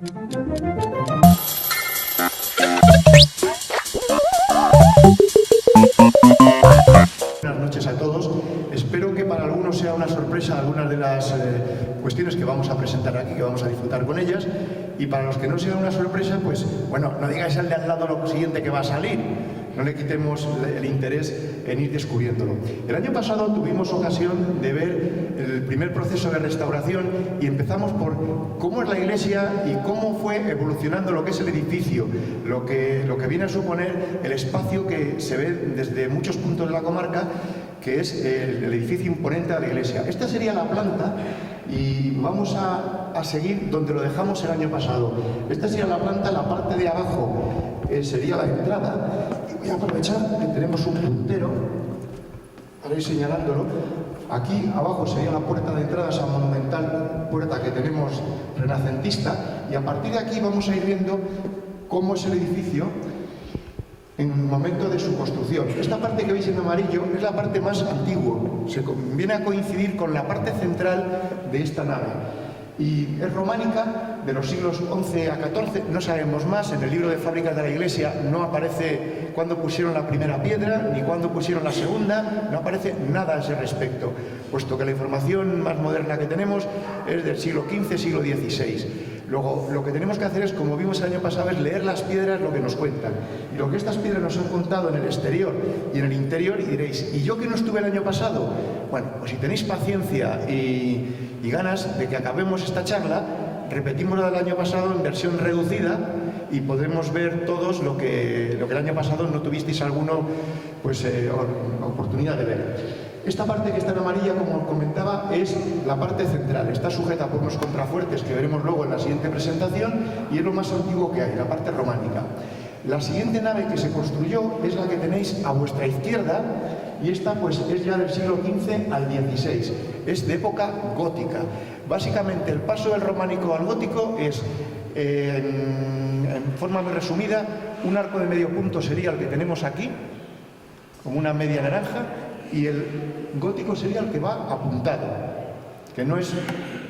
Buenas noches a todos. Espero que para algunos sea una sorpresa algunas de las cuestiones que vamos a presentar aquí, que vamos a disfrutar con ellas. Y para los que no sea una sorpresa, pues bueno, no digáis al de al lado lo siguiente que va a salir. No le quitemos el interés en ir descubriéndolo. El año pasado tuvimos ocasión de ver el primer proceso de restauración y empezamos por cómo es la iglesia y cómo fue evolucionando lo que es el edificio, lo que viene a suponer el espacio que se ve desde muchos puntos de la comarca, que es el edificio imponente de la iglesia. Esta sería la planta y vamos a seguir donde lo dejamos el año pasado. Esta sería la planta, la parte de abajo sería la entrada. Voy a aprovechar que tenemos un puntero para ir señalándolo. Aquí abajo sería la puerta de entrada, esa monumental puerta que tenemos renacentista, y a partir de aquí vamos a ir viendo cómo es el edificio en el momento de su construcción. Esta parte que veis en amarillo es la parte más antigua, viene a coincidir con la parte central de esta nave. Y es románica, de los siglos XI a XIV, no sabemos más. En el libro de fábricas de la iglesia no aparece cuándo pusieron la primera piedra, ni cuándo pusieron la segunda, no aparece nada a ese respecto, puesto que la información más moderna que tenemos es del siglo XV, siglo XVI. Luego, lo que tenemos que hacer es, como vimos el año pasado, es leer las piedras, lo que nos cuentan. Y lo que estas piedras nos han contado en el exterior y en el interior, y diréis, ¿y yo que no estuve el año pasado? Bueno, pues si tenéis paciencia y ganas de que acabemos esta charla, repetimos lo del año pasado en versión reducida y podremos ver todos lo que el año pasado no tuvisteis alguno oportunidad de ver. Esta parte que está en amarilla, como comentaba, es la parte central. Está sujeta por unos contrafuertes que veremos luego en la siguiente presentación y es lo más antiguo que hay, la parte románica. La siguiente nave que se construyó es la que tenéis a vuestra izquierda y esta pues es ya del siglo XV al XVI. Es de época gótica. Básicamente el paso del románico al gótico es, en forma muy resumida, un arco de medio punto sería el que tenemos aquí, como una media naranja, y el gótico sería el que va apuntado, que no es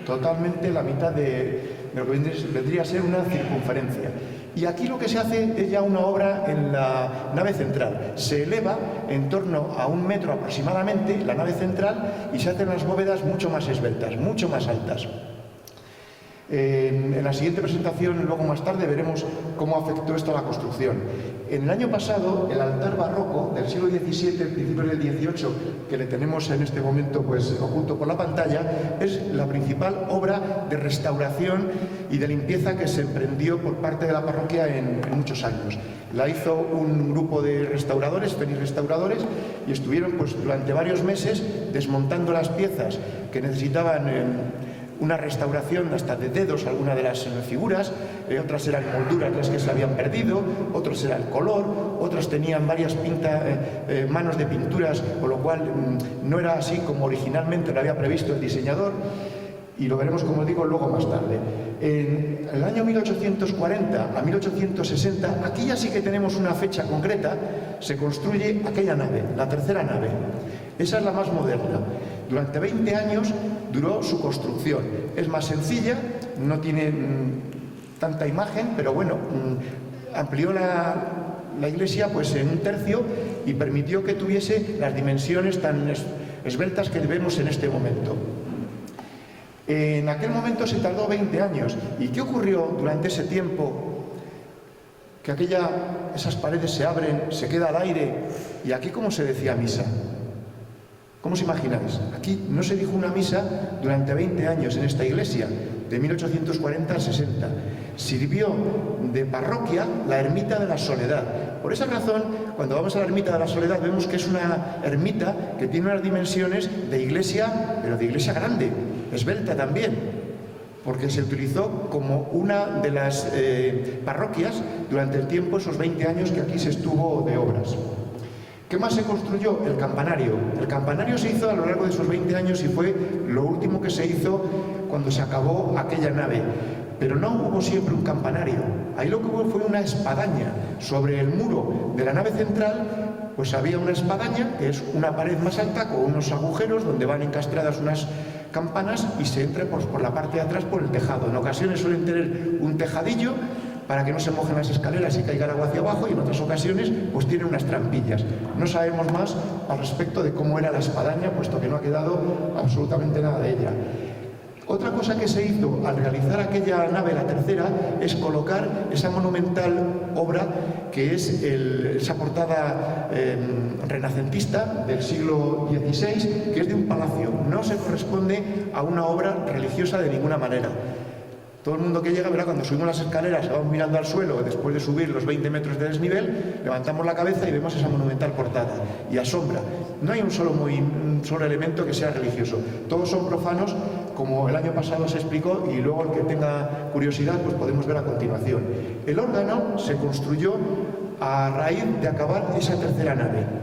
totalmente la mitad de lo que vendría a ser una circunferencia. Y aquí lo que se hace es ya una obra en la nave central. Se eleva en torno a 1 metro aproximadamente la nave central y se hacen las bóvedas mucho más esbeltas, mucho más altas. En la siguiente presentación, luego más tarde, veremos cómo afectó esto a la construcción. En el año pasado, el altar barroco del siglo XVII, principios del XVIII, que le tenemos en este momento pues, oculto por la pantalla, es la principal obra de restauración y de limpieza que se emprendió por parte de la parroquia en muchos años. La hizo un grupo de restauradores, restauradores, y estuvieron pues, durante varios meses desmontando las piezas que necesitaban una restauración hasta de dedos, algunas de las figuras, otras eran molduras las que se habían perdido, otros era el color, otras tenían varias manos de pinturas, con lo cual no era así como originalmente lo había previsto el diseñador, y lo veremos, como digo, luego más tarde. En el año 1840 a 1860, aquí ya sí que tenemos una fecha concreta, se construye aquella nave, la tercera nave. Esa es la más moderna. Durante 20 años duró su construcción. Es más sencilla, no tiene tanta imagen, pero bueno, amplió la iglesia pues en 1/3 y permitió que tuviese las dimensiones tan esbeltas que vemos en este momento. En aquel momento se tardó 20 años. ¿Y qué ocurrió durante ese tiempo? Que esas paredes se abren, se queda al aire, y aquí ¿cómo se decía misa? ¿Cómo os imagináis? Aquí no se dijo una misa durante 20 años en esta iglesia, de 1840 al 60. Sirvió de parroquia la ermita de la Soledad. Por esa razón, cuando vamos a la ermita de la Soledad, vemos que es una ermita que tiene unas dimensiones de iglesia, pero de iglesia grande, esbelta también, porque se utilizó como una de las parroquias durante el tiempo, esos 20 años que aquí se estuvo de obras. ¿Qué más se construyó? El campanario. El campanario se hizo a lo largo de esos 20 años y fue lo último que se hizo cuando se acabó aquella nave. Pero no hubo siempre un campanario. Ahí lo que hubo fue una espadaña. Sobre el muro de la nave central, pues había una espadaña, que es una pared más alta con unos agujeros donde van encastradas unas campanas y se entra por la parte de atrás por el tejado. En ocasiones suelen tener un tejadillo para que no se mojen las escaleras y caiga el agua hacia abajo, y en otras ocasiones pues tiene unas trampillas. No sabemos más al respecto de cómo era la espadaña, puesto que no ha quedado absolutamente nada de ella. Otra cosa que se hizo al realizar aquella nave, la tercera, es colocar esa monumental obra que es esa portada renacentista del siglo XVI, que es de un palacio. No se corresponde a una obra religiosa de ninguna manera. Todo el mundo que llega verá cuando subimos las escaleras, vamos mirando al suelo, después de subir los 20 metros de desnivel, levantamos la cabeza y vemos esa monumental portada, y asombra. No hay un solo elemento que sea religioso, todos son profanos, como el año pasado se explicó, y luego el que tenga curiosidad pues podemos ver a continuación. El órgano se construyó a raíz de acabar esa tercera nave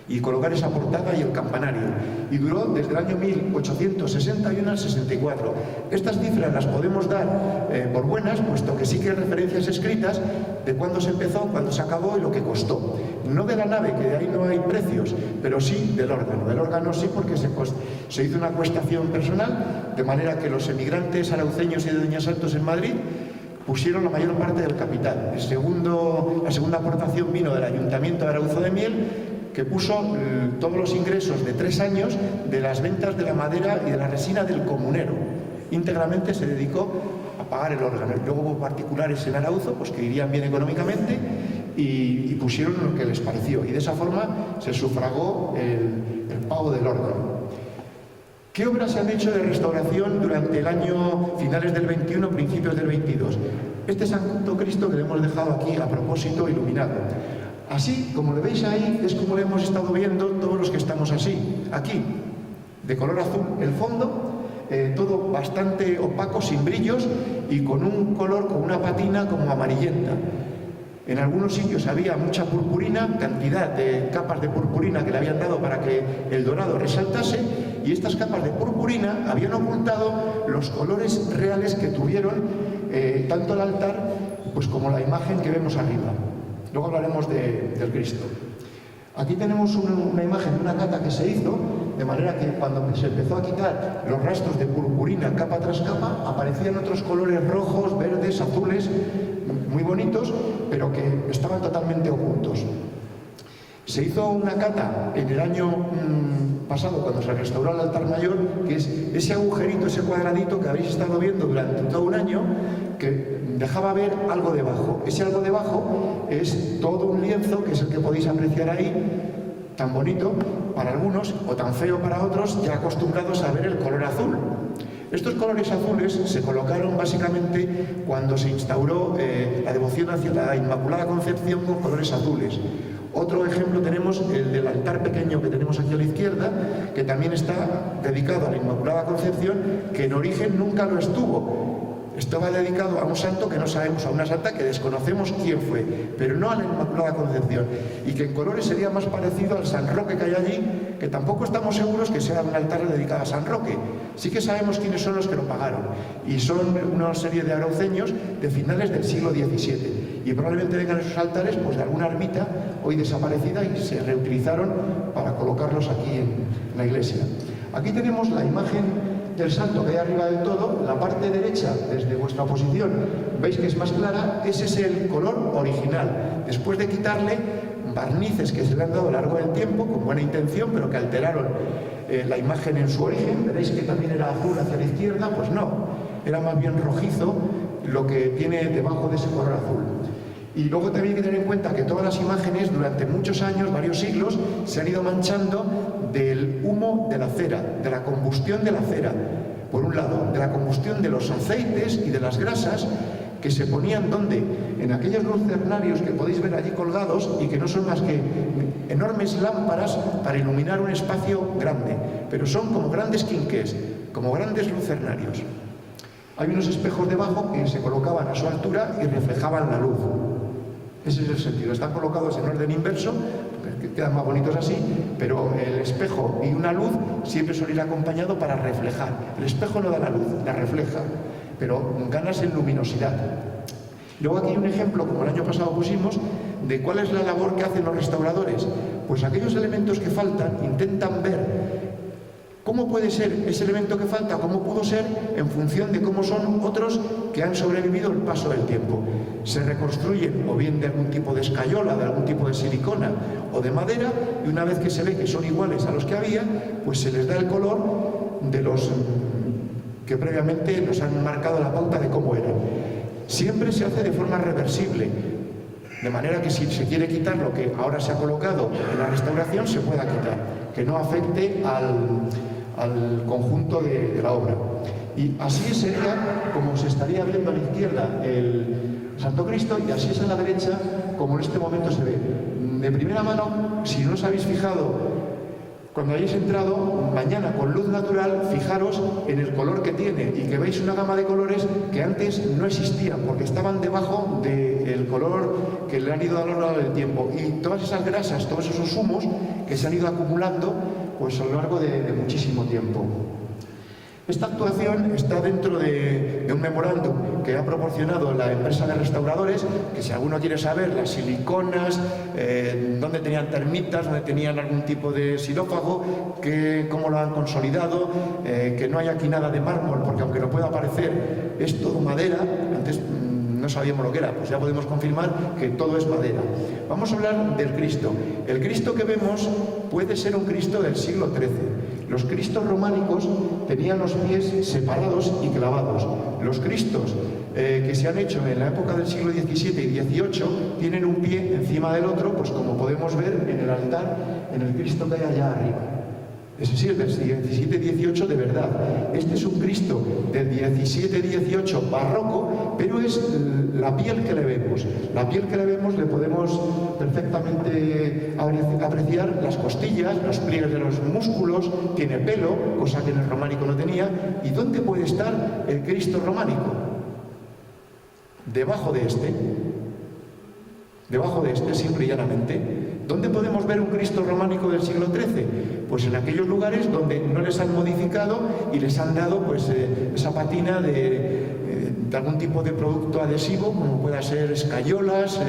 y colocar esa portada y el campanario, y duró desde el año 1861 al 64. Estas cifras las podemos dar por buenas, puesto que sí que hay referencias escritas de cuándo se empezó, cuándo se acabó y lo que costó. No de la nave, que de ahí no hay precios, pero sí del órgano. Del órgano sí, porque se hizo una acuestación personal, de manera que los emigrantes arauceños y de Doña Santos en Madrid pusieron la mayor parte del capital. La segunda aportación vino del Ayuntamiento de Arauzo de Miel, que puso todos los ingresos de 3 años de las ventas de la madera y de la resina del comunero. Íntegramente se dedicó a pagar el órgano. Luego hubo particulares en Arauzo pues, que irían bien económicamente y pusieron lo que les pareció. Y de esa forma se sufragó el pago del órgano. ¿Qué obras se han hecho de restauración durante el año finales del 21, principios del 22? Este Santo Cristo que le hemos dejado aquí a propósito iluminado. Así, como lo veis ahí, es como lo hemos estado viendo todos los que estamos así, aquí, de color azul el fondo, todo bastante opaco, sin brillos y con un color, con una patina como amarillenta. En algunos sitios había mucha purpurina, cantidad de capas de purpurina que le habían dado para que el dorado resaltase, y estas capas de purpurina habían ocultado los colores reales que tuvieron tanto el altar pues como la imagen que vemos arriba. Luego hablaremos del Cristo. Aquí tenemos una imagen de una cata que se hizo, de manera que cuando se empezó a quitar los rastros de purpurina capa tras capa, aparecían otros colores rojos, verdes, azules, muy bonitos, pero que estaban totalmente ocultos. Se hizo una cata en el año pasado, cuando se restauró el altar mayor, que es ese agujerito, ese cuadradito que habéis estado viendo durante todo un año, que dejaba ver algo debajo. Ese algo debajo es todo un lienzo, que es el que podéis apreciar ahí, tan bonito para algunos o tan feo para otros, ya acostumbrados a ver el color azul. Estos colores azules se colocaron básicamente cuando se instauró la devoción hacia la Inmaculada Concepción con colores azules. Otro ejemplo tenemos el del altar pequeño que tenemos aquí a la izquierda, que también está dedicado a la Inmaculada Concepción, que en origen nunca lo estuvo. Estaba dedicado a un santo que no sabemos, a una santa que desconocemos quién fue, pero no a la Inmaculada Concepción, y que en colores sería más parecido al San Roque que hay allí, que tampoco estamos seguros que sea un altar dedicado a San Roque. Sí que sabemos quiénes son los que lo pagaron, y son una serie de arauceños de finales del siglo XVII, y probablemente vengan esos altares pues de alguna ermita hoy desaparecida y se reutilizaron para colocarlos aquí en la iglesia. Aquí tenemos la imagen del santo que hay arriba del todo. La parte derecha, desde vuestra posición, veis que es más clara. Ese es el color original. Después de quitarle barnices que se le han dado a lo largo del tiempo, con buena intención, pero que alteraron la imagen en su origen, veréis que también era azul hacia la izquierda, pues no, era más bien rojizo lo que tiene debajo de ese color azul. Y luego también hay que tener en cuenta que todas las imágenes durante muchos años, varios siglos, se han ido manchando del humo de la cera, de la combustión de la cera, por un lado, de la combustión de los aceites y de las grasas que se ponían ¿dónde? En aquellos lucernarios que podéis ver allí colgados y que no son más que enormes lámparas para iluminar un espacio grande, pero son como grandes quinqués, como grandes lucernarios. Hay unos espejos debajo que se colocaban a su altura y reflejaban la luz. Ese es el sentido. Están colocados en orden inverso, que quedan más bonitos así, pero el espejo y una luz siempre suele ir acompañado para reflejar. El espejo no da la luz, la refleja, pero ganas en luminosidad. Luego aquí hay un ejemplo, como el año pasado pusimos, de cuál es la labor que hacen los restauradores. Pues aquellos elementos que faltan intentan ver ¿Cómo puede ser ese elemento que falta? ¿Cómo pudo ser en función de cómo son otros que han sobrevivido el paso del tiempo? Se reconstruyen o bien de algún tipo de escayola, de algún tipo de silicona o de madera, y una vez que se ve que son iguales a los que había, pues se les da el color de los que previamente nos han marcado la pauta de cómo eran. Siempre se hace de forma reversible, de manera que si se quiere quitar lo que ahora se ha colocado en la restauración, se pueda quitar, que no afecte al conjunto de la obra. Y así sería como se estaría viendo a la izquierda el Santo Cristo, y así es a la derecha como en este momento se ve. De primera mano, si no os habéis fijado, cuando hayáis entrado mañana con luz natural, fijaros en el color que tiene y que veis una gama de colores que antes no existían porque estaban debajo del color que le han ido a lo largo del tiempo, y todas esas grasas, todos esos humos que se han ido acumulando pues a lo largo de muchísimo tiempo. Esta actuación está dentro de un memorándum que ha proporcionado la empresa de restauradores, que si alguno quiere saber las siliconas, dónde tenían termitas, dónde tenían algún tipo de xilófago, cómo lo han consolidado, que no hay aquí nada de mármol, porque aunque no pueda parecer, es todo madera. Antes no sabíamos lo que era, pues ya podemos confirmar que todo es madera. Vamos a hablar del Cristo. El Cristo que vemos puede ser un Cristo del siglo XIII. Los Cristos románicos tenían los pies separados y clavados. Los Cristos que se han hecho en la época del siglo XVII y XVIII tienen un pie encima del otro, pues como podemos ver en el altar, en el Cristo que hay allá arriba. Ese sí, el del XVII-XVIII de verdad. Este es un Cristo del XVII-XVIII barroco, pero es la piel que le vemos. La piel que le vemos le podemos perfectamente apreciar las costillas, los pliegues de los músculos, tiene pelo, cosa que en el románico no tenía. ¿Y dónde puede estar el Cristo románico? Debajo de este. Debajo de este, simple y llanamente. ¿Dónde podemos ver un Cristo románico del siglo XIII? Pues en aquellos lugares donde no les han modificado y les han dado pues esa patina de algún tipo de producto adhesivo, como pueda ser escayolas,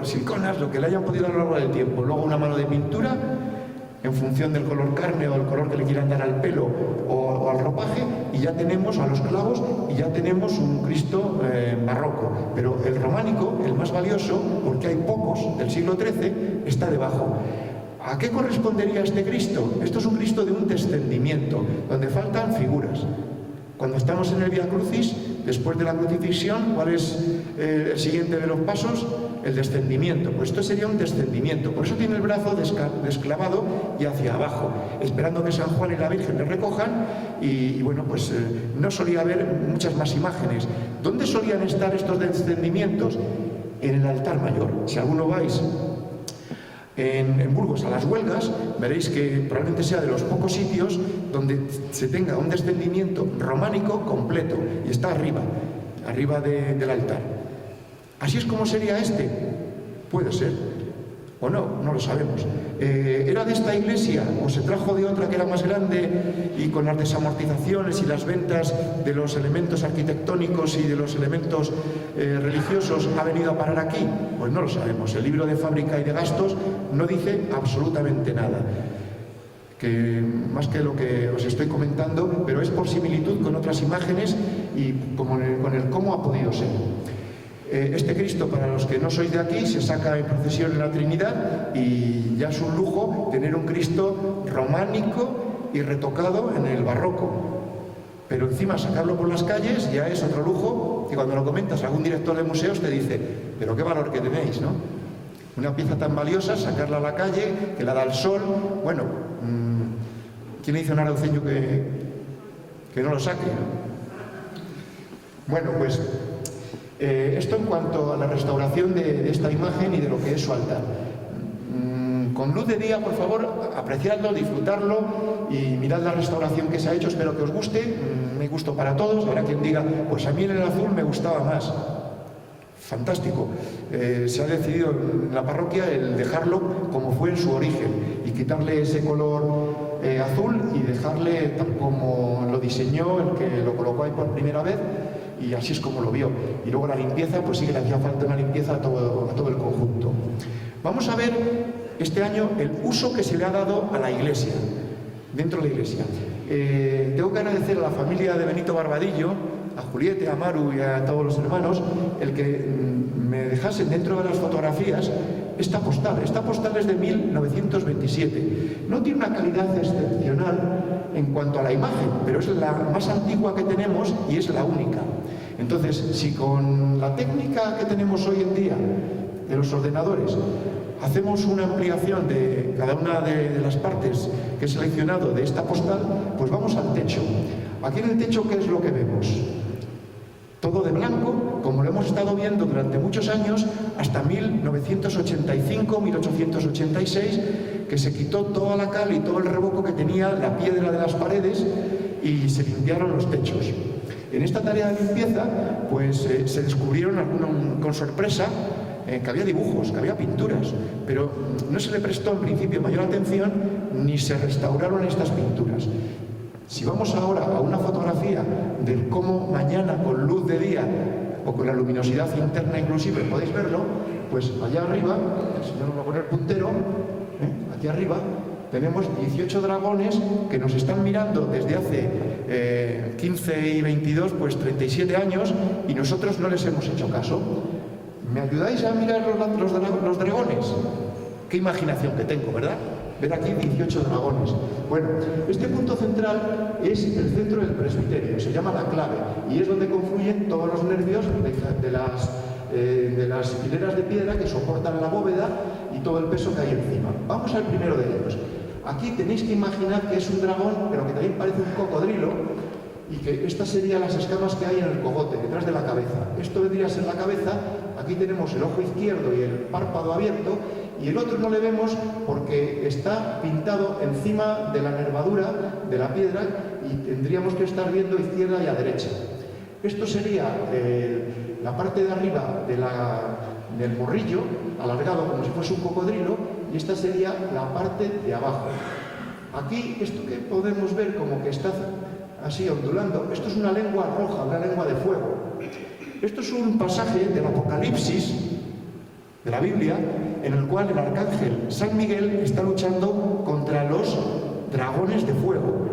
siliconas, lo que le hayan podido a lo largo del tiempo. Luego una mano de pintura en función del color carne o el color que le quieran dar al pelo o al ropaje, y ya tenemos a los clavos y ya tenemos un Cristo barroco. Pero el románico, el más valioso, porque hay pocos del siglo XIII, está debajo. ¿A qué correspondería este Cristo? Esto es un Cristo de un descendimiento, donde faltan figuras. Cuando estamos en el Vía Crucis, después de la crucifixión, ¿cuál es el siguiente de los pasos? El descendimiento. Pues esto sería un descendimiento. Por eso tiene el brazo desclavado y hacia abajo, esperando que San Juan y la Virgen le recojan. Y bueno, pues no solía haber muchas más imágenes. ¿Dónde solían estar estos descendimientos? En el altar mayor. Si alguno vais en Burgos a las huelgas, veréis que probablemente sea de los pocos sitios donde se tenga un descendimiento románico completo, y está arriba del altar. ¿Así es como sería este? Puede ser, o no, no lo sabemos. ¿Era de esta iglesia o se trajo de otra que era más grande y con las desamortizaciones y las ventas de los elementos arquitectónicos y de los elementos religiosos ha venido a parar aquí? Pues no lo sabemos. El libro de fábrica y de gastos no dice absolutamente nada, más que lo que os estoy comentando, pero es por similitud con otras imágenes y con el cómo ha podido ser. Este Cristo, para los que no sois de aquí, se saca en procesión en la Trinidad, y ya es un lujo tener un Cristo románico y retocado en el barroco. Pero encima sacarlo por las calles ya es otro lujo, que cuando lo comentas a algún director de museos te dice, pero qué valor que tenéis, ¿no? Una pieza tan valiosa, sacarla a la calle, que la da el sol. Bueno, ¿quién le dice a un arauceño que no lo saque, ¿no? Bueno, pues esto en cuanto a la restauración de esta imagen y de lo que es su altar. Con luz de día, por favor, apreciadlo, disfrutarlo y mirad la restauración que se ha hecho. Espero que os guste. Me gustó para todos. Habrá quien diga, pues a mí en el azul me gustaba más. Fantástico. Se ha decidido en la parroquia el dejarlo como fue en su origen y quitarle ese color azul y dejarle tal como lo diseñó el que lo colocó ahí por primera vez, y así es como lo vio. Y luego la limpieza, pues sí que le hacía falta una limpieza a todo el conjunto. Vamos a ver este año el uso que se le ha dado a la iglesia, dentro de la iglesia. Tengo que agradecer a la familia de Benito Barbadillo, a Julieta, a Maru y a todos los hermanos, el que me dejasen dentro de las fotografías esta postal. Esta postal es de 1927. No tiene una calidad excepcional en cuanto a la imagen, pero es la más antigua que tenemos y es la única. Entonces, si con la técnica que tenemos hoy en día de los ordenadores hacemos una ampliación de cada una de las partes que he seleccionado de esta postal, pues vamos al techo. Aquí en el techo, ¿qué es lo que vemos? Todo de blanco, como lo hemos estado viendo durante muchos años, hasta 1985, 1886, que se quitó toda la cal y todo el revoco que tenía la piedra de las paredes y se limpiaron los techos. En esta tarea de limpieza, pues se descubrieron con sorpresa que había dibujos, que había pinturas, pero no se le prestó en principio mayor atención ni se restauraron estas pinturas. Si vamos ahora a una fotografía de cómo mañana con luz de día o con la luminosidad interna inclusive podéis verlo, pues allá arriba, el señor nos va a poner puntero, aquí arriba tenemos 18 dragones que nos están mirando desde hace 15 y 22, pues 37 años, y nosotros no les hemos hecho caso. ¿Me ayudáis a mirar los dragones? Qué imaginación que tengo, ¿verdad? Ver aquí 18 dragones. Bueno, este punto central es el centro del presbiterio, se llama la clave, y es donde confluyen todos los nervios de las hileras de piedra que soportan la bóveda y todo el peso que hay encima. Vamos al primero de ellos. Aquí tenéis que imaginar que es un dragón, pero que también parece un cocodrilo, y que estas serían las escamas que hay en el cogote, detrás de la cabeza. Esto vendría a ser la cabeza. Aquí tenemos el ojo izquierdo y el párpado abierto, y el otro no le vemos porque está pintado encima de la nervadura de la piedra y tendríamos que estar viendo izquierda y a derecha. Esto sería la parte de arriba del morrillo, alargado como si fuese un cocodrilo, y esta sería la parte de abajo. Aquí, esto que podemos ver como que está así ondulando, esto es una lengua roja, una lengua de fuego. Esto es un pasaje del Apocalipsis, de la Biblia, en el cual el arcángel San Miguel está luchando contra los dragones de fuego.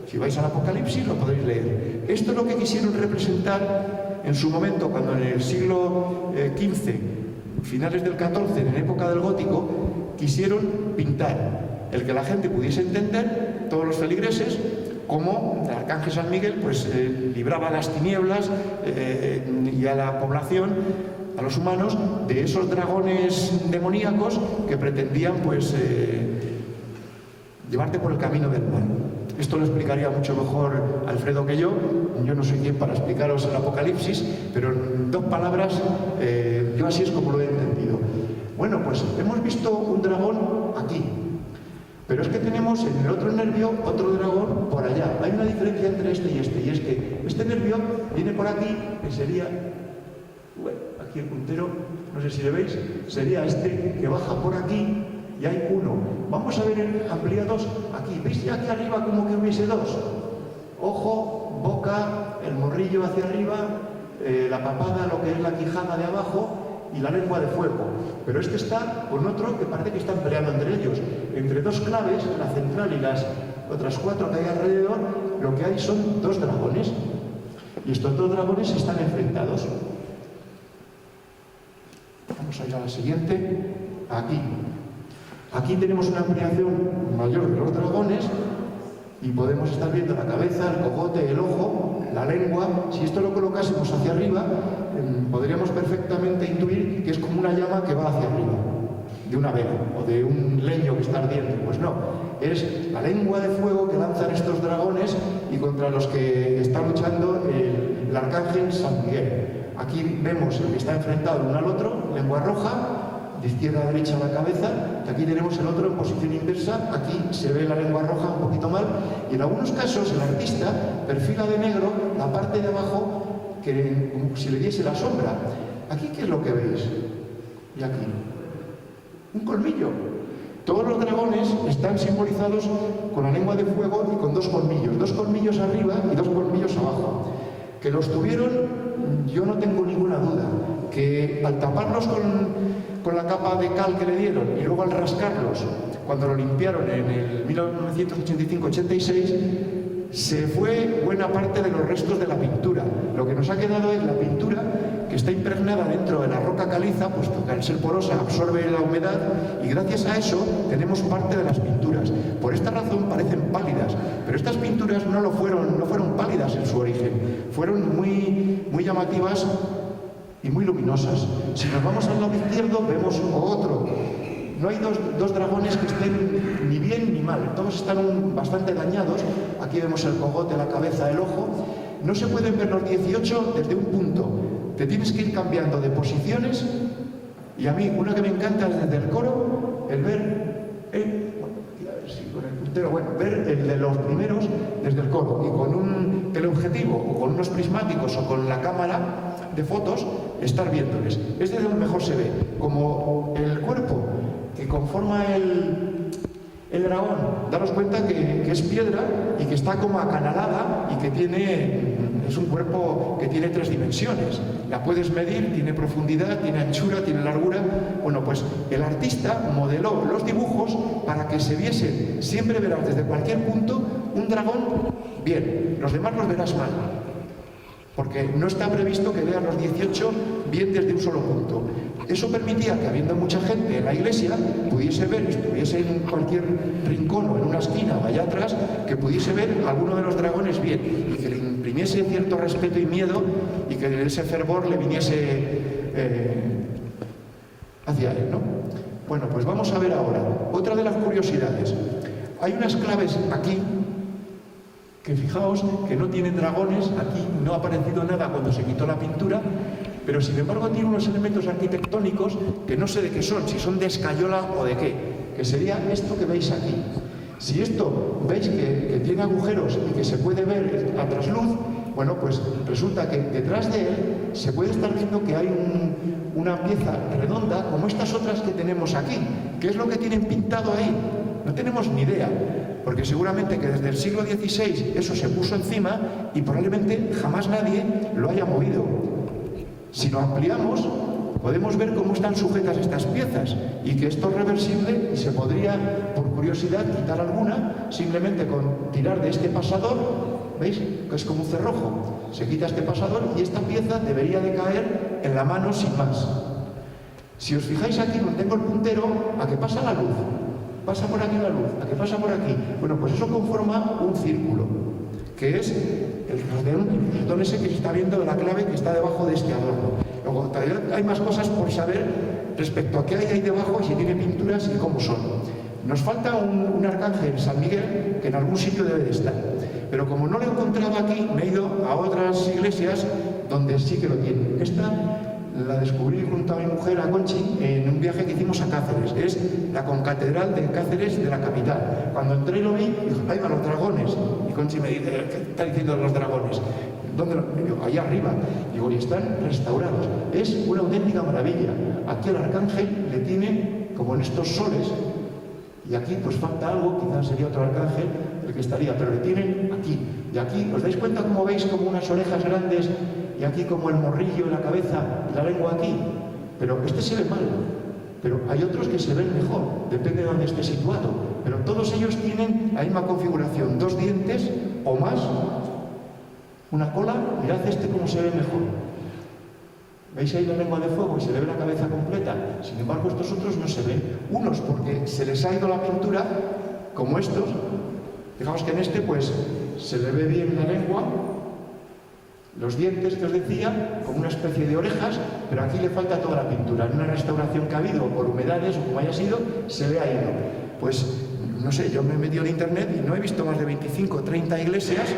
Si vais al Apocalipsis lo podéis leer. Esto es lo que quisieron representar en su momento, cuando en el siglo XV, finales del XIV, en época del gótico, quisieron pintar el que la gente pudiese entender, todos los feligreses, cómo el arcángel San Miguel pues libraba las tinieblas y a la población, a los humanos, de esos dragones demoníacos que pretendían pues llevarte por el camino del mal. Esto lo explicaría mucho mejor Alfredo que yo no soy quien para explicaros el Apocalipsis, pero en dos palabras yo así es como lo he entendido. Bueno, pues hemos visto un dragón aquí, pero es que tenemos en el otro nervio otro dragón por allá. Hay una diferencia entre este, y es que este nervio viene por aquí, que sería, bueno, aquí el puntero, no sé si le veis, sería este que baja por aquí, y hay uno. Vamos a ver ampliados aquí. ¿Veis aquí arriba como que hubiese dos? Ojo, boca, el morrillo hacia arriba, la papada, lo que es la quijada de abajo, y la lengua de fuego. Pero este está con otro que parece que están peleando entre ellos. Entre dos claves, la central y las otras cuatro que hay alrededor, lo que hay son dos dragones. Y estos dos dragones están enfrentados. Vamos a ir a la siguiente. Aquí. Aquí tenemos una ampliación mayor de los dragones y podemos estar viendo la cabeza, el cogote, el ojo, la lengua. Si esto lo colocásemos hacia arriba, podríamos perfectamente intuir que es como una llama que va hacia arriba, de una vela o de un leño que está ardiendo. Pues no, es la lengua de fuego que lanzan estos dragones y contra los que está luchando el arcángel San Miguel. Aquí vemos el que está enfrentado el uno al otro, lengua roja, de izquierda a derecha la cabeza, y aquí tenemos el otro en posición inversa. Aquí se ve la lengua roja un poquito mal, y en algunos casos el artista perfila de negro la parte de abajo que como si le diese la sombra. Aquí, ¿qué es lo que veis? Y aquí un colmillo. Todos los dragones están simbolizados con la lengua de fuego y con dos colmillos arriba y dos colmillos abajo. Que los tuvieron, yo no tengo ninguna duda, que al taparlos con la capa de cal que le dieron y luego al rascarlos, cuando lo limpiaron en el 1985-86, se fue buena parte de los restos de la pintura. Lo que nos ha quedado es la pintura que está impregnada dentro de la roca caliza, puesto que al ser porosa absorbe la humedad, y gracias a eso tenemos parte de las pinturas. Por esta razón parecen pálidas, pero estas pinturas no fueron pálidas en su origen, fueron muy llamativas y muy luminosas. Si nos vamos al lado izquierdo vemos otro. No hay dos dragones que estén ni bien ni mal, todos están bastante dañados. Aquí vemos el cogote, la cabeza, el ojo. No se pueden ver los 18 desde un punto. Te tienes que ir cambiando de posiciones, y a mí una que me encanta es desde el coro, el ver, ver el de los primeros desde el coro, y con un teleobjetivo o con unos prismáticos o con la cámara de fotos estar viéndoles. Es de donde mejor se ve, como el cuerpo que conforma el dragón. Daros cuenta que es piedra y que está como acanalada y que es un cuerpo que tiene 3 dimensiones. La puedes medir, tiene profundidad, tiene anchura, tiene largura. Bueno, pues el artista modeló los dibujos para que se viesen, siempre verás desde cualquier punto un dragón bien, los demás los verás mal, porque no está previsto que vean los 18 bien desde un solo punto. Eso permitía que, habiendo mucha gente en la iglesia, pudiese ver, estuviese en cualquier rincón o en una esquina o allá atrás, que pudiese ver alguno de los dragones bien, y que le imprimiese cierto respeto y miedo, y que ese fervor le viniese hacia él, ¿no? Bueno, pues vamos a ver ahora otra de las curiosidades. Hay unas claves aquí que, fijaos, que no tienen dragones. Aquí no ha aparecido nada cuando se quitó la pintura, pero sin embargo tiene unos elementos arquitectónicos que no sé de qué son, si son de escayola o de qué, que sería esto que veis aquí. Si esto veis que tiene agujeros y que se puede ver a trasluz, bueno, pues resulta que detrás de él se puede estar viendo que hay una pieza redonda, como estas otras que tenemos aquí. ¿Qué es lo que tienen pintado ahí? No tenemos ni idea, porque seguramente que desde el siglo XVI eso se puso encima y probablemente jamás nadie lo haya movido. Si lo ampliamos, podemos ver cómo están sujetas estas piezas, y que esto es reversible y se podría, por curiosidad, quitar alguna simplemente con tirar de este pasador. ¿Veis? Que es como un cerrojo. Se quita este pasador y esta pieza debería de caer en la mano sin más. Si os fijáis aquí donde tengo el puntero, ¿a qué pasa la luz? Pasa por aquí la luz, ¿a qué pasa por aquí? Bueno, pues eso conforma un círculo, que es el redón ese que se está viendo de la clave que está debajo de este adorno. Luego hay más cosas por saber respecto a qué hay ahí debajo, y si tiene pinturas y cómo son. Nos falta un arcángel San Miguel, que en algún sitio debe de estar, pero como no lo he encontrado aquí, me he ido a otras iglesias donde sí que lo tienen. Esta la descubrí junto a mi mujer, a Conchi, en un viaje que hicimos a Cáceres. Es la concatedral de Cáceres, de la capital. Cuando entré y lo vi, dije, ahí van los dragones. Y Conchi me dice, ¿qué está diciendo los dragones? ¿Dónde? Digo, allá arriba. Digo, y están restaurados. Es una auténtica maravilla. Aquí el arcángel le tiene como en estos soles, y aquí pues falta algo, quizás sería otro arcángel el que estaría, pero le tienen aquí. Y aquí, ¿os dais cuenta cómo veis como unas orejas grandes, y aquí como el morrillo en la cabeza y la lengua aquí? Pero este se ve mal, pero hay otros que se ven mejor, depende de dónde esté situado. Pero todos ellos tienen la misma configuración, 2 dientes o más, una cola. Mirad este cómo se ve mejor. ¿Veis ahí la lengua de fuego y se le ve la cabeza completa? Sin embargo, estos otros no se ven. Unos porque se les ha ido la pintura, como estos. Fijaos que en este pues se le ve bien la lengua, los dientes que os decía, como una especie de orejas, pero aquí le falta toda la pintura. En una restauración que ha habido, por humedades o como haya sido, se le ha ido. Pues, no sé, yo me he metido en internet y no he visto más de 25 o 30 iglesias,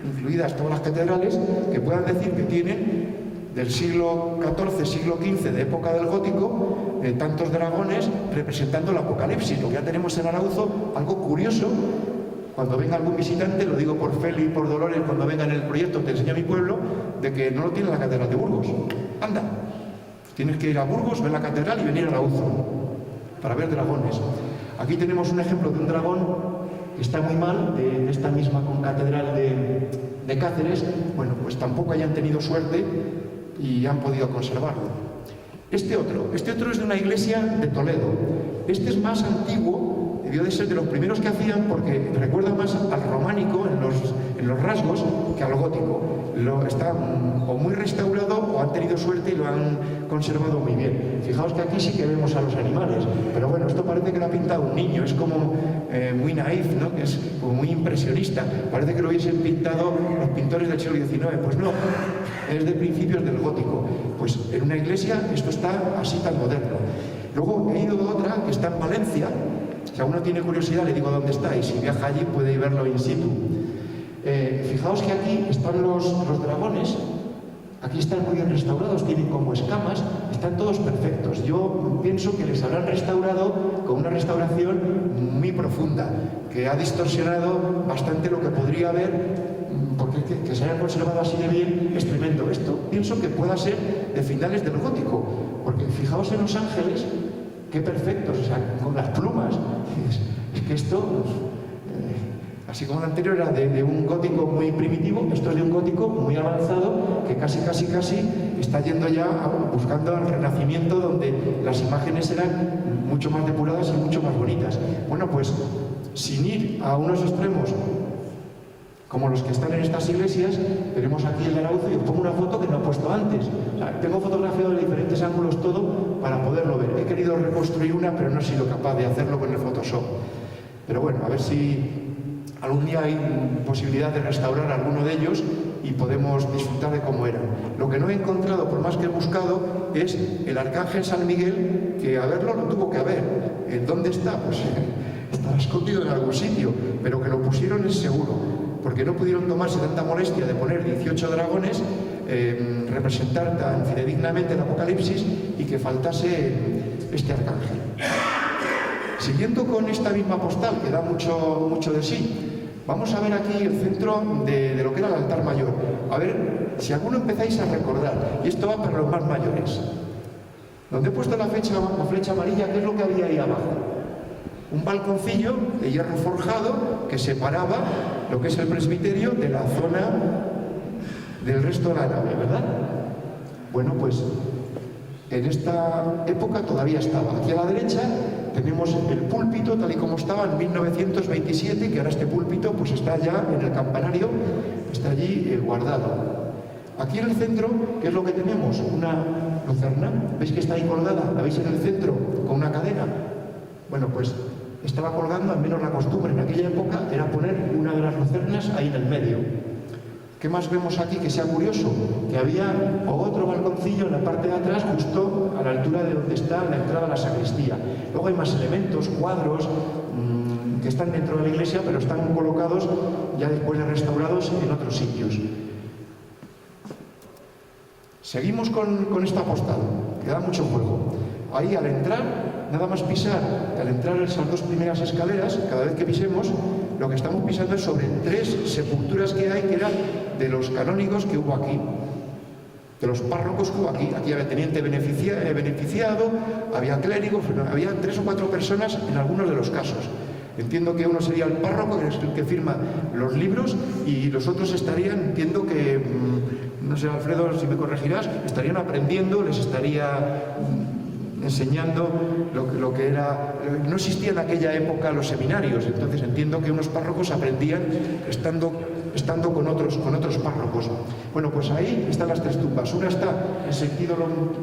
incluidas todas las catedrales, que puedan decir que tienen del siglo XIV, siglo XV, de época del gótico, tantos dragones representando el Apocalipsis. Lo que ya tenemos en Arauzo, algo curioso. Cuando venga algún visitante, lo digo por Feli y por Dolores, cuando venga en el proyecto Te enseño a mi pueblo, de que no lo tiene la catedral de Burgos. Anda, tienes que ir a Burgos, ver la catedral y venir a Arauzo para ver dragones. Aquí tenemos un ejemplo de un dragón que está muy mal, de esta misma concatedral de Cáceres. Bueno, pues tampoco hayan tenido suerte y han podido conservarlo. Este otro es de una iglesia de Toledo. Este es más antiguo, debió de ser de los primeros que hacían porque recuerda más al románico en los rasgos que al gótico. Está o muy restaurado o han tenido suerte y lo han conservado muy bien. Fijaos que aquí sí que vemos a los animales, pero bueno, esto parece que lo ha pintado un niño, es como muy naif, ¿no? Que es como muy impresionista. Parece que lo hubiesen pintado los pintores del siglo XIX. Pues no, es de principios del gótico. Pues en una iglesia esto está así tan moderno. Luego he ido a otra que está en Valencia. Si alguno tiene curiosidad le digo dónde está y si viaja allí puede verlo in situ. Fijaos que aquí están los dragones. Aquí están muy bien restaurados, tienen como escamas, están todos perfectos. Yo pienso que les habrán restaurado con una restauración muy profunda, que ha distorsionado bastante lo que podría haber, porque que se hayan conservado así de bien es tremendo. Esto pienso que pueda ser de finales del gótico, porque fijaos en los ángeles, qué perfectos, o sea, con las plumas. Es que esto... Así como el anterior era de un gótico muy primitivo, esto es de un gótico muy avanzado que casi está yendo ya buscando el Renacimiento, donde las imágenes eran mucho más depuradas y mucho más bonitas. Bueno, pues sin ir a unos extremos como los que están en estas iglesias, tenemos aquí el de Arauzo y os pongo una foto que no he puesto antes. O sea, tengo fotografiado de diferentes ángulos todo para poderlo ver. He querido reconstruir una, pero no he sido capaz de hacerlo con el Photoshop. Pero bueno, a ver si algún día hay posibilidad de restaurar alguno de ellos y podemos disfrutar de cómo eran. Lo que no he encontrado, por más que he buscado, es el Arcángel San Miguel, que a verlo lo tuvo que haber. ¿Dónde está? Pues estará escondido en algún sitio, pero que lo pusieron es seguro, porque no pudieron tomarse tanta molestia de poner 18 dragones, representar tan fidedignamente el Apocalipsis y que faltase este arcángel. Siguiendo con esta misma postal, que da mucho de sí, vamos a ver aquí el centro de lo que era el altar mayor. A ver si alguno empezáis a recordar, y esto va para los más mayores. Donde he puesto la flecha amarilla, ¿qué es lo que había ahí abajo? Un balconcillo de hierro forjado que separaba lo que es el presbiterio de la zona del resto de la nave, ¿verdad? Bueno, pues en esta época todavía estaba. Aquí a la derecha tenemos el púlpito tal y como estaba en 1927, que ahora este púlpito pues está ya en el campanario, está allí guardado. Aquí en el centro, ¿qué es lo que tenemos? Una lucerna. ¿Veis que está ahí colgada? ¿La veis en el centro? Con una cadena. Bueno, pues estaba colgando, al menos la costumbre en aquella época, era poner una de las lucernas ahí en el medio. ¿Qué más vemos aquí que sea curioso? Que había otro balconcillo en la parte de atrás, justo a la altura de donde está la entrada a la sacristía. Luego hay más elementos, cuadros, que están dentro de la iglesia, pero están colocados ya después de restaurados en otros sitios. Seguimos con esta postal, que da mucho juego. Ahí al entrar, nada más pisar, al entrar esas dos primeras escaleras, cada vez que pisemos, lo que estamos pisando es sobre 3 sepulturas que hay, que eran de los canónigos que hubo aquí, de los párrocos que hubo aquí. Aquí había teniente beneficiado, había clérigos, había 3 o 4 personas en algunos de los casos. Entiendo que uno sería el párroco, que es el que firma los libros, y los otros estarían, entiendo que, no sé, Alfredo, si me corregirás, estarían aprendiendo, les estaría enseñando lo que era... No existían en aquella época los seminarios, entonces entiendo que unos párrocos aprendían estando con otros párrocos. Bueno, pues ahí están las 3 tumbas. Una está en sentido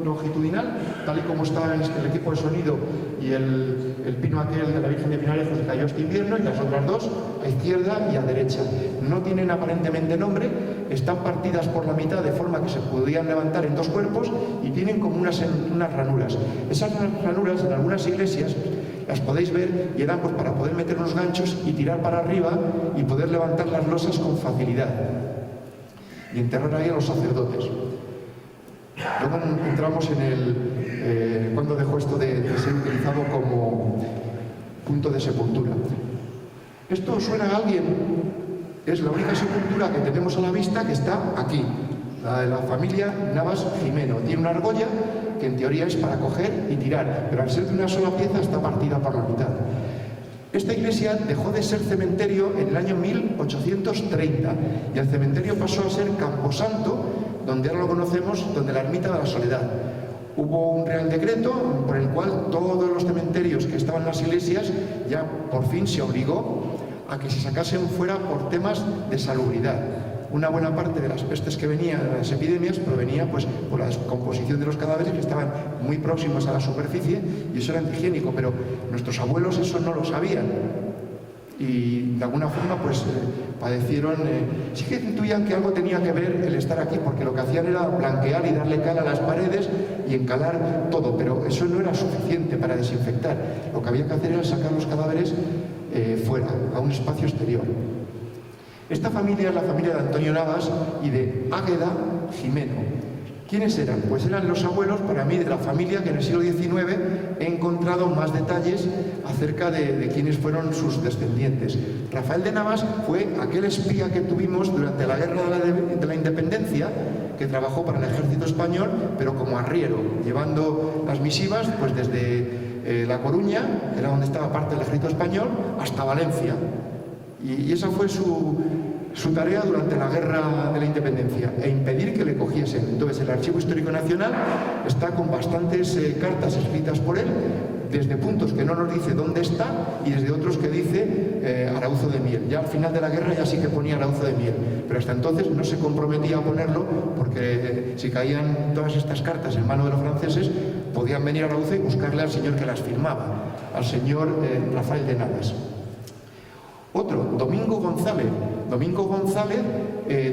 longitudinal, tal y como está el equipo de sonido y el pino aquel de la Virgen de Pinarejos que cayó este invierno, y las otras 2 a izquierda y a derecha. No tienen aparentemente nombre, están partidas por la mitad de forma que se podían levantar en 2 cuerpos y tienen como unas ranuras. Esas ranuras en algunas iglesias las podéis ver y eran pues para poder meter unos ganchos y tirar para arriba y poder levantar las losas con facilidad y enterrar ahí a los sacerdotes. Luego entramos en cuando dejó esto de ser utilizado como punto de sepultura. ¿Esto suena a alguien? Es la única sepultura que tenemos a la vista que está aquí, la de la familia Navas Jimeno. Tiene una argolla que en teoría es para coger y tirar, pero al ser de una sola pieza está partida por la mitad. Esta iglesia dejó de ser cementerio en el año 1830 y el cementerio pasó a ser camposanto, donde ahora lo conocemos, donde la ermita de la Soledad. hubo un real decreto por el cual todos los cementerios que estaban en las iglesias ya por fin se obligó a que se sacasen fuera por temas de salubridad. Una buena parte de las pestes que venían, de las epidemias, provenía pues por la descomposición de los cadáveres que estaban muy próximos a la superficie y eso era antihigiénico, pero nuestros abuelos eso no lo sabían y de alguna forma pues padecieron, sí que intuían que algo tenía que ver el estar aquí, porque lo que hacían era blanquear y darle cal a las paredes y encalar todo, pero eso no era suficiente para desinfectar. Lo que había que hacer era sacar los cadáveres fuera, a un espacio exterior. Esta familia es la familia de Antonio Navas y de Águeda Jimeno. ¿Quiénes eran? Pues eran los abuelos, para mí, de la familia que en el siglo XIX he encontrado más detalles acerca de quiénes fueron sus descendientes. Rafael de Navas fue aquel espía que tuvimos durante la Guerra de la Independencia, que trabajó para el ejército español, pero como arriero, llevando las misivas pues desde La Coruña, que era donde estaba parte del ejército español, hasta Valencia. Y esa fue su tarea durante la Guerra de la Independencia, e impedir que le cogiesen. Entonces el Archivo Histórico Nacional está con bastantes cartas escritas por él, desde puntos que no nos dice dónde está y desde otros que dice Arauzo de Miel. Ya al final de la guerra ya sí que ponía Arauzo de Miel, pero hasta entonces no se comprometía a ponerlo, porque si caían todas estas cartas en manos de los franceses, podían venir a Arauzo y buscarle al señor que las firmaba, al señor Rafael de Navas. Otro, Domingo González. Domingo González,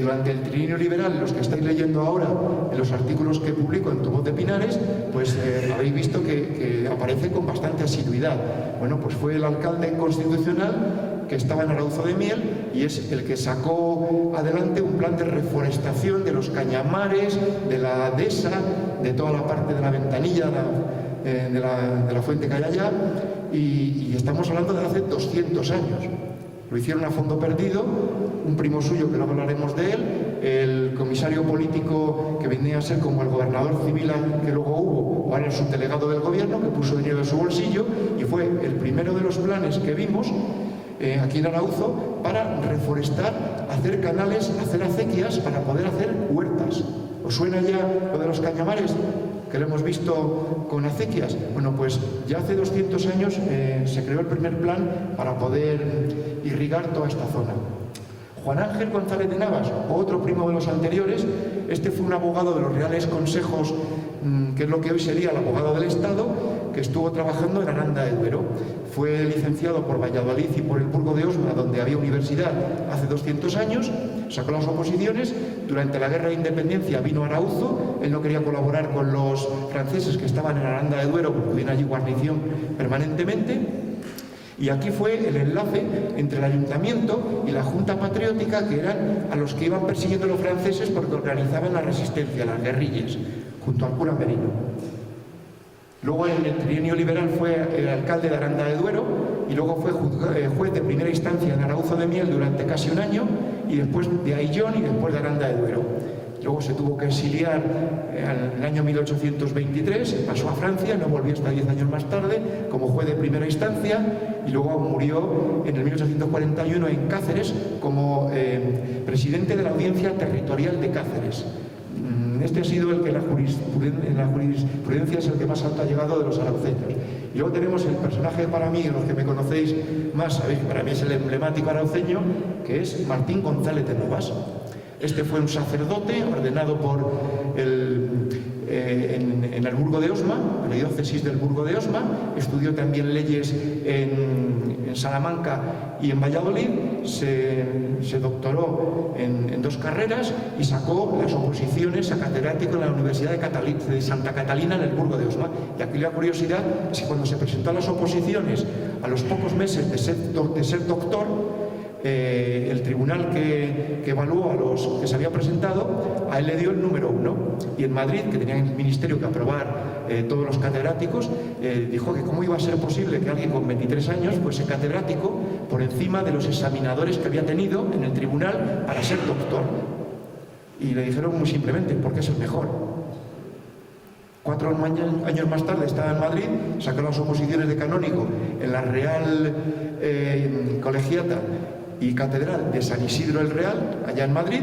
durante el trienio liberal, los que estáis leyendo ahora en los artículos que publico en Tu Voz de Pinares, pues habéis visto que aparece con bastante asiduidad. Bueno, pues fue el alcalde constitucional que estaba en Arauzo de Miel y es el que sacó adelante un plan de reforestación de los cañamares, de la dehesa, de toda la parte de la ventanilla de la fuente que hay allá, y estamos hablando de hace 200 años. Lo hicieron a fondo perdido, un primo suyo, que luego hablaremos de él, el comisario político que venía a ser como el gobernador civil que luego hubo, o era el subdelegado del gobierno, que puso dinero de su bolsillo, y fue el primero de los planes que vimos aquí en Arauzo para reforestar, hacer canales, hacer acequias para poder hacer huertas. ¿Os suena ya lo de los cañamares? Que lo hemos visto con acequias. Bueno, pues ya hace 200 años se creó el primer plan para poder irrigar toda esta zona. Juan Ángel González de Navas, otro primo de los anteriores, este fue un abogado de los Reales Consejos, que es lo que hoy sería el abogado del Estado, que estuvo trabajando en Aranda de Duero. Fue licenciado por Valladolid y por el Burgo de Osma, donde había universidad, hace 200 años, sacó las oposiciones. Durante la Guerra de Independencia vino a Arauzo, él no quería colaborar con los franceses que estaban en Aranda de Duero, porque tenían allí guarnición permanentemente. Y aquí fue el enlace entre el ayuntamiento y la Junta Patriótica, que eran a los que iban persiguiendo los franceses porque organizaban la resistencia, las guerrillas, junto al cura Merino. Luego en el trienio liberal fue el alcalde de Aranda de Duero y luego fue juez de primera instancia en Arauzo de Miel durante casi un año, y después de Aillón y después de Aranda de Duero. Luego se tuvo que exiliar en el año 1823, pasó a Francia, no volvió hasta 10 años más tarde como juez de primera instancia, y luego murió en el 1841 en Cáceres como presidente de la Audiencia Territorial de Cáceres. Este ha sido el que en la jurisprudencia es el que más alto ha llegado de los arauceños. Y luego tenemos el personaje, para mí, los que me conocéis más, sabéis que para mí es el emblemático arauceño, que es Martín González de Novas. Este fue un sacerdote ordenado por en el Burgo de Osma, en la diócesis del Burgo de Osma. Estudió también leyes en Salamanca y en Valladolid. Se doctoró en 2 carreras y sacó las oposiciones a catedrático en la Universidad de Santa Catalina en el Burgo de Osma. Y aquí la curiosidad es que cuando se presentó a las oposiciones, a los pocos meses de ser doctor, el tribunal que evaluó a los que se habían presentado, a él le dio el número 1. Y en Madrid, que tenía el ministerio que aprobar todos los catedráticos, dijo que cómo iba a ser posible que alguien con 23 años fuese catedrático por encima de los examinadores que había tenido en el tribunal para ser doctor. Y le dijeron muy simplemente, porque es el mejor. 4 años más tarde estaba en Madrid, sacó las oposiciones de canónigo en la Real Colegiata y Catedral de San Isidro el Real, allá en Madrid,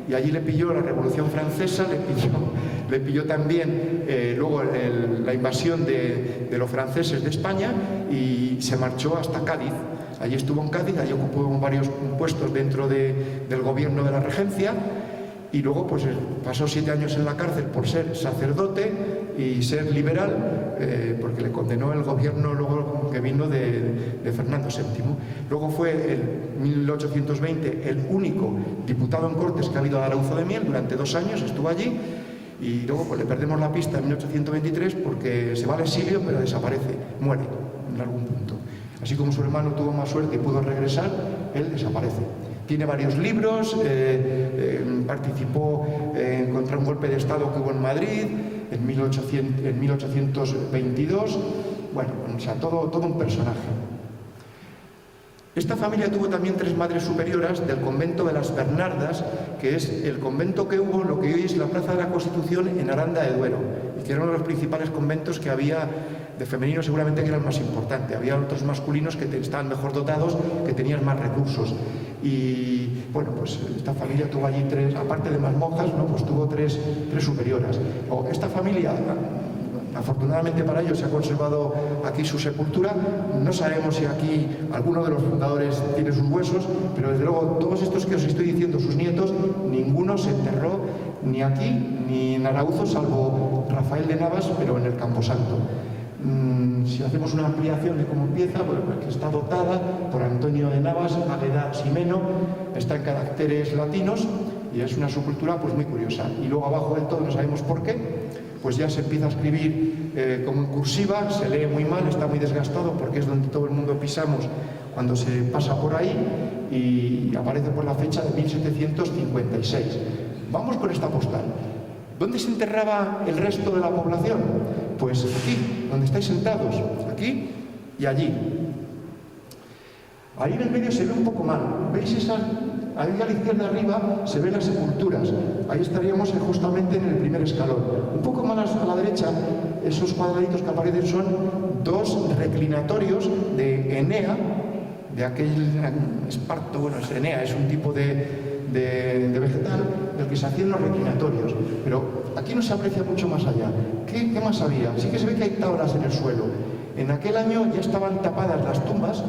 y allí le pilló la Revolución Francesa, le pilló también luego la invasión de los franceses de España y se marchó hasta Cádiz. Allí estuvo en Cádiz, allí ocupó varios puestos dentro del gobierno de la regencia y luego pues pasó 7 años en la cárcel por ser sacerdote y ser liberal, porque le condenó el gobierno luego que vino de Fernando VII. Luego fue en 1820 el único diputado en Cortes que ha habido a Arauzo de Miel, durante 2 años estuvo allí y luego pues le perdemos la pista en 1823 porque se va al exilio pero desaparece, muere en algún punto. Así como su hermano tuvo más suerte y pudo regresar, él desaparece. Tiene varios libros, participó contra un golpe de Estado que hubo en Madrid en 1822. Bueno, o sea, todo un personaje. Esta familia tuvo también 3 madres superioras del convento de las Bernardas, que es el convento que hubo, lo que hoy es la Plaza de la Constitución, en Aranda de Duero, y que era uno de los principales conventos que había de femenino, seguramente que era el más importante. Había otros masculinos que estaban mejor dotados, que tenían más recursos. Y bueno, pues esta familia tuvo allí 3, aparte de más monjas, ¿no? Pues tuvo 3 superioras. Esta familia, afortunadamente para ellos, se ha conservado aquí su sepultura. No sabemos si aquí alguno de los fundadores tiene sus huesos, pero desde luego todos estos que os estoy diciendo, sus nietos, ninguno se enterró ni aquí ni en Arauzo, salvo Rafael de Navas, pero en el Camposanto. Si hacemos una ampliación de cómo empieza, bueno, pues está dotada por Antonio de Navas, Águeda Ximeno, está en caracteres latinos y es una subcultura pues muy curiosa. Y luego abajo del todo, no sabemos por qué, pues ya se empieza a escribir como en cursiva, se lee muy mal, está muy desgastado porque es donde todo el mundo pisamos cuando se pasa por ahí y aparece por la fecha de 1756. Vamos con esta postal. ¿Dónde se enterraba el resto de la población? Pues aquí, donde estáis sentados, aquí y allí. Ahí en el medio se ve un poco mal. ¿Veis esa? Ahí a la izquierda arriba se ven las sepulturas. Ahí estaríamos justamente en el primer escalón. Un poco más a la derecha, esos cuadraditos que aparecen son 2 reclinatorios de Enea, de aquel esparto, bueno, es Enea, es un tipo de vegetal del que se hacían los reclinatorios, pero aquí no se aprecia mucho más allá. ¿Qué más había? Sí que se ve que hay tablas en el suelo. En aquel año ya estaban tapadas las tumbas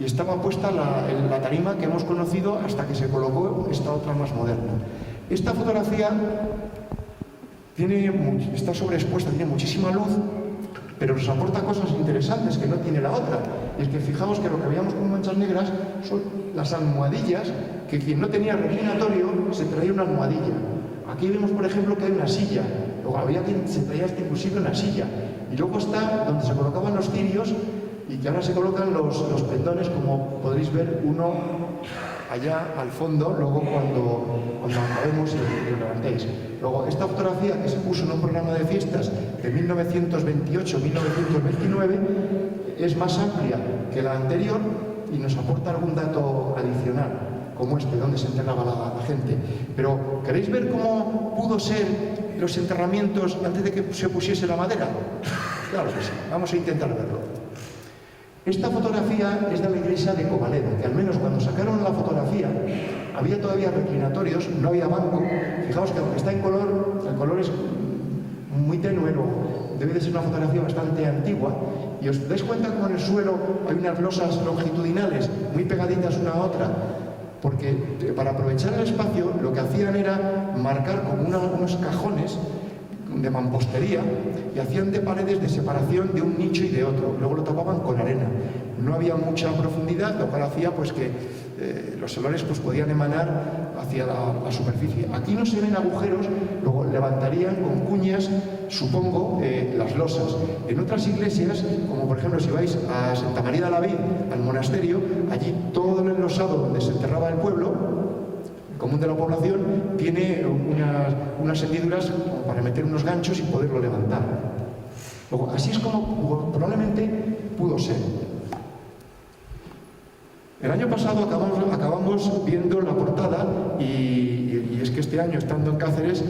y estaba puesta la tarima que hemos conocido hasta que se colocó esta otra más moderna. Esta fotografía está sobreexpuesta, tiene muchísima luz, pero nos aporta cosas interesantes que no tiene la otra. Y es que fijaos que lo que veíamos con manchas negras son las almohadillas, que quien no tenía reclinatorio se traía una almohadilla. Aquí vemos, por ejemplo, que hay una silla. Luego había quien se traía hasta inclusive una silla. Y luego está donde se colocaban los cirios y que ahora se colocan los pendones, como podréis ver, uno allá al fondo, luego cuando acabemos y lo levantéis. Luego, esta fotografía que se puso en un programa de fiestas de 1928-1929 es más amplia que la anterior y nos aporta algún dato adicional, como este, donde se enterraba la gente. Pero, ¿queréis ver cómo pudo ser los enterramientos antes de que se pusiese la madera? Claro que sí, vamos a intentar verlo. Esta fotografía es de la iglesia de Covaleda, que al menos cuando sacaron la fotografía había todavía reclinatorios, no había banco. Fijaos que aunque está en color, el color es muy tenue, debe de ser una fotografía bastante antigua, y os dais cuenta como en el suelo hay unas losas longitudinales muy pegaditas una a otra, porque para aprovechar el espacio lo que hacían era marcar como unos cajones de mampostería y hacían de paredes de separación de un nicho y de otro, luego lo tapaban con arena. No había mucha profundidad, lo cual hacía pues que los olores pues podían emanar hacia la superficie. Aquí no se ven agujeros, luego levantarían con cuñas, supongo, las losas. En otras iglesias, como por ejemplo si vais a Santa María de la Vid, al monasterio, allí todo el enlosado donde se enterraba el pueblo común de la población tiene unas hendiduras como para meter unos ganchos y poderlo levantar. Luego, así es como probablemente pudo ser. El año pasado acabamos viendo la portada y es que este año, estando en Cáceres,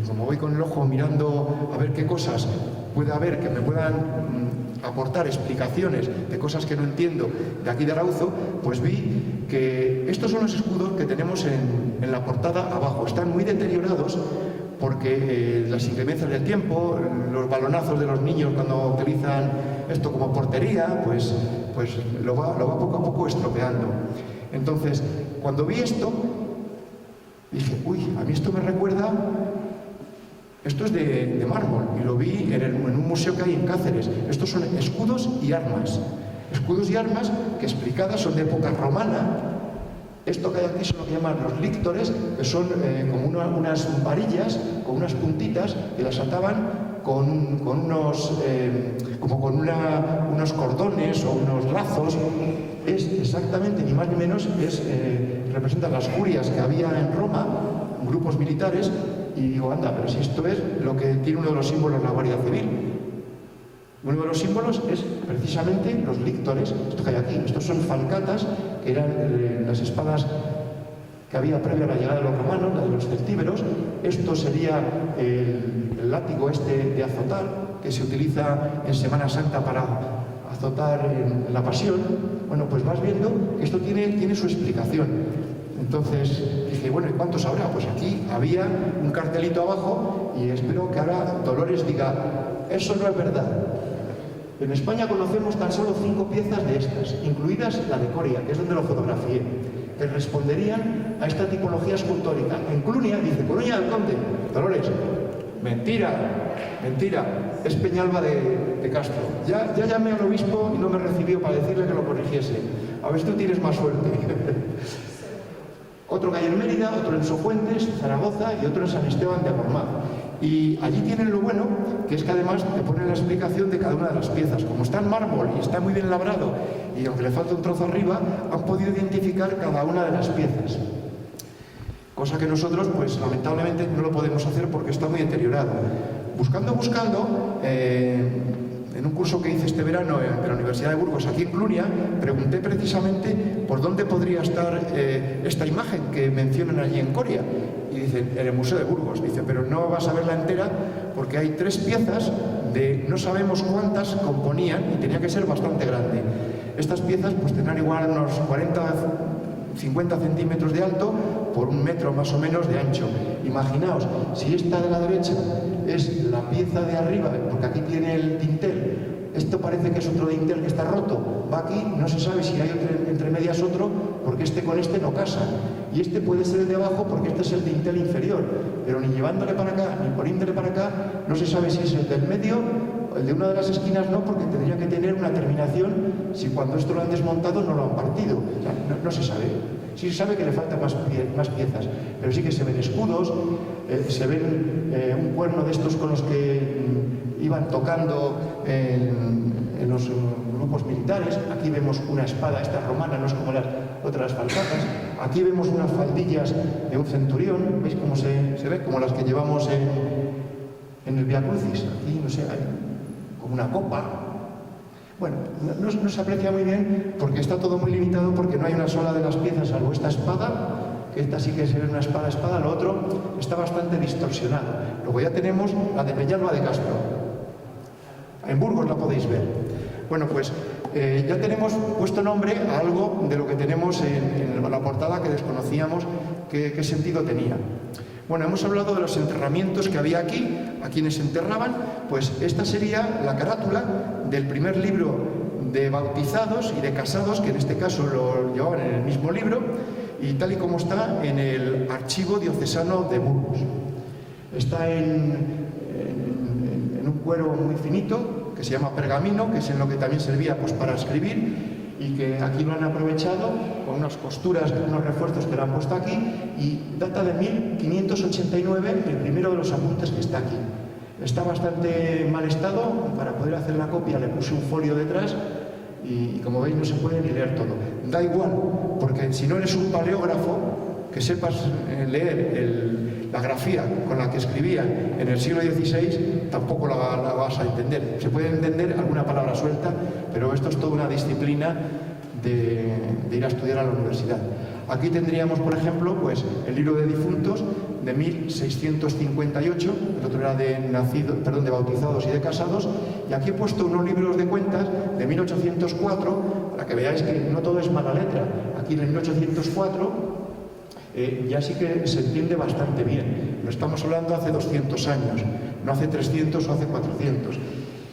como voy con el ojo mirando a ver qué cosas puede haber que me puedan aportar explicaciones de cosas que no entiendo de aquí de Arauzo, pues vi que estos son los escudos que tenemos en en la portada abajo. Están muy deteriorados porque las inclemencias del tiempo, los balonazos de los niños cuando utilizan esto como portería, pues lo va poco a poco estropeando. Entonces, cuando vi esto, dije, uy, a mí esto me recuerda, esto es de mármol, y lo vi en un museo que hay en Cáceres. Estos son escudos y armas. Escudos y armas que explicadas son de época romana. Esto que hay aquí son lo que llaman los líctores, que son como unas varillas con unas puntitas que las ataban con unos cordones o unos lazos. Es exactamente, ni más ni menos, representa las curias que había en Roma, grupos militares, y digo, anda, pero si esto es lo que tiene uno de los símbolos de la Guardia Civil. Uno de los símbolos es precisamente los líctores, esto que hay aquí. Estos son falcatas, que eran las espadas que había previo a la llegada de los romanos, la de los celtíberos. Esto sería el látigo de azotar, que se utiliza en Semana Santa para azotar en la Pasión. Bueno, pues vas viendo que esto tiene su explicación. Entonces dije, bueno, ¿y cuántos habrá? Pues aquí había un cartelito abajo y espero que ahora Dolores diga, eso no es verdad. En España conocemos tan solo 5 piezas de estas, incluidas la de Coria, que es donde lo fotografié, que responderían a esta tipología escultórica. En Clunia, dice, Coruña del Conde, Dolores, mentira, es Peñalba de Castro. Ya llamé al obispo y no me recibió para decirle que lo corrigiese. A ver si tú tienes más suerte. Otro que hay en Mérida, otro en Sofuentes, Zaragoza y otro en San Esteban de Gormaz. Y allí tienen lo bueno, que es que además te ponen la explicación de cada una de las piezas. Como está en mármol y está muy bien labrado, y aunque le falta un trozo arriba, han podido identificar cada una de las piezas. Cosa que nosotros, pues lamentablemente, no lo podemos hacer porque está muy deteriorado. Buscando, en un curso que hice este verano en la Universidad de Burgos, aquí en Clunia, pregunté precisamente por dónde podría estar esta imagen que mencionan allí en Coria. Y dicen, en el Museo de Burgos. Dice, pero no vas a verla entera porque hay 3 piezas de no sabemos cuántas componían y tenía que ser bastante grande. Estas piezas pues tendrán igual unos 50 centímetros de alto por 1 metro más o menos de ancho. Imaginaos, si esta de la derecha es la pieza de arriba, porque aquí tiene el dintel, esto parece que es otro dintel que está roto, va aquí, no se sabe si hay entre medias otro, porque este con este no casa. Y este puede ser el de abajo porque este es el dintel inferior, pero ni llevándole para acá, ni poniéndole para acá, no se sabe si es el del medio, el de una de las esquinas no, porque tendría que tener una terminación si cuando esto lo han desmontado no lo han partido. O sea, no se sabe. Sí se sabe que le faltan más piezas, pero sí que se ven escudos, se ven un cuerno de estos con los que iban tocando en los grupos militares. Aquí vemos una espada, esta romana, no es como las otras falcatas. Aquí vemos unas faldillas de un centurión, ¿veis cómo se ve? Como las que llevamos en el Via Crucis. Aquí, no sé, hay como una copa. Bueno, no se aprecia muy bien porque está todo muy limitado, porque no hay una sola de las piezas, salvo esta espada, que esta sí que se ve una espada, lo otro está bastante distorsionado. Luego ya tenemos la de Peñalba de Castro. En Burgos la podéis ver. Bueno, pues ya tenemos puesto nombre a algo de lo que tenemos en la portada que desconocíamos qué sentido tenía. Bueno, hemos hablado de los enterramientos que había aquí, a quienes se enterraban. Pues esta sería la carátula del primer libro de bautizados y de casados, que en este caso lo llevaban en el mismo libro, y tal y como está en el Archivo Diocesano de Burgos. Está en un cuero muy finito, que se llama pergamino, que es en lo que también servía pues para escribir, y que aquí lo han aprovechado con unas costuras, unos refuerzos que le han puesto aquí, y data de 1589, el primero de los apuntes que está aquí. Está bastante mal estado, para poder hacer la copia le puse un folio detrás, y como veis no se puede ni leer todo. Da igual, porque si no eres un paleógrafo, que sepas leer la grafía con la que escribían en el siglo XVI, tampoco la vas a entender. Se puede entender alguna palabra suelta, pero esto es toda una disciplina de ir a estudiar a la universidad. Aquí tendríamos, por ejemplo, pues, el libro de difuntos de 1658, el otro era de bautizados y de casados, y aquí he puesto unos libros de cuentas de 1804, para que veáis que no todo es mala letra. Aquí en el 1804 ya sí que se entiende bastante bien. No estamos hablando hace 200 años, no hace 300 o hace 400.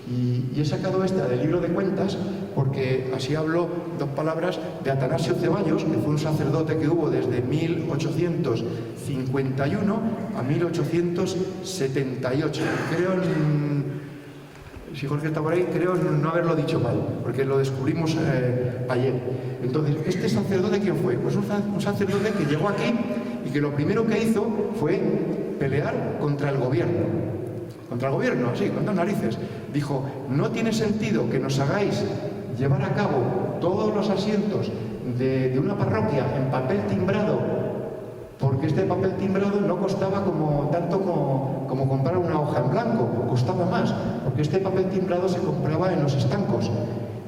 Y he sacado esta del libro de cuentas porque así hablo dos palabras de Atanasio Ceballos, que fue un sacerdote que hubo desde 1851 a 1878. Creo, si Jorge está por ahí, creo no haberlo dicho mal, porque lo descubrimos ayer. Entonces, ¿este sacerdote quién fue? Pues un sacerdote que llegó aquí y que lo primero que hizo fue pelear contra el gobierno. Contra el gobierno, así, con dos narices. Dijo, no tiene sentido que nos hagáis llevar a cabo todos los asientos de una parroquia en papel timbrado, porque este papel timbrado no costaba tanto como comprar una hoja en blanco, costaba más, porque este papel timbrado se compraba en los estancos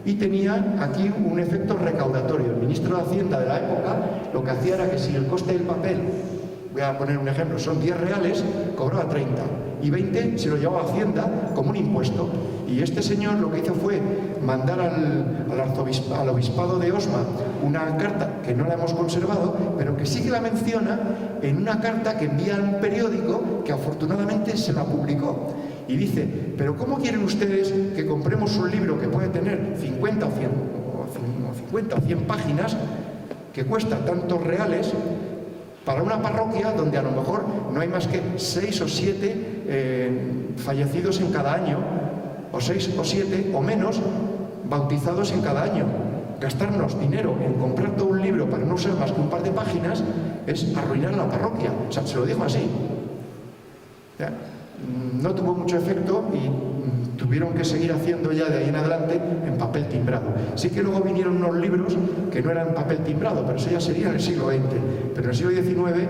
y tenía aquí un efecto recaudatorio. El ministro de Hacienda de la época lo que hacía era que si el coste del papel, voy a poner un ejemplo, son 10 reales, cobraba 30 y 20 se lo llevaba a Hacienda como un impuesto. Y este señor lo que hizo fue mandar al obispado de Osma una carta que no la hemos conservado, pero que sí que la menciona en una carta que envía a un periódico que afortunadamente se la publicó. Y dice, pero ¿cómo quieren ustedes que compremos un libro que puede tener 50 o 100 páginas, que cuesta tantos reales, para una parroquia donde a lo mejor no hay más que 6 o 7 fallecidos en cada año, o 6 o 7 o menos bautizados en cada año? Gastarnos dinero en comprar todo un libro para no usar más que un par de páginas es arruinar la parroquia. O sea, se lo digo así. ¿Ya? No tuvo mucho efecto y tuvieron que seguir haciendo ya de ahí en adelante en papel timbrado. Sí que luego vinieron unos libros que no eran papel timbrado, pero eso ya sería en el siglo XX. Pero en el siglo XIX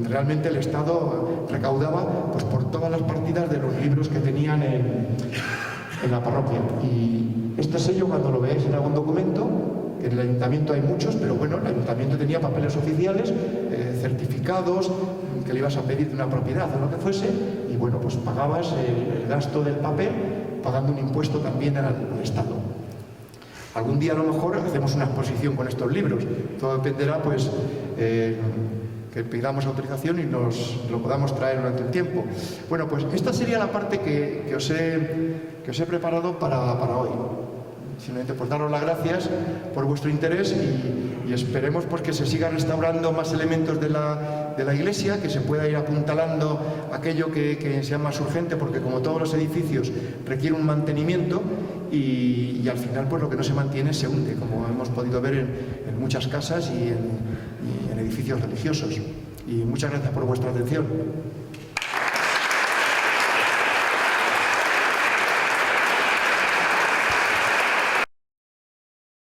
realmente el Estado recaudaba pues por todas las partidas de los libros que tenían en la parroquia. Y este sello, cuando lo veáis en algún documento, en el ayuntamiento hay muchos, pero bueno, el ayuntamiento tenía papeles oficiales, certificados, que le ibas a pedir de una propiedad o lo que fuese, y bueno, pues pagabas el gasto del papel, pagando un impuesto también al Estado. Algún día a lo mejor hacemos una exposición con estos libros, todo dependerá pues que pidamos autorización y nos lo podamos traer durante el tiempo. Bueno, pues esta sería la parte que os he preparado para hoy. Simplemente pues daros las gracias por vuestro interés y esperemos pues que se sigan restaurando más elementos de la iglesia, que se pueda ir apuntalando aquello que sea más urgente, porque como todos los edificios requiere un mantenimiento y al final pues lo que no se mantiene se hunde, como hemos podido ver en muchas casas y en edificios religiosos. Y muchas gracias por vuestra atención.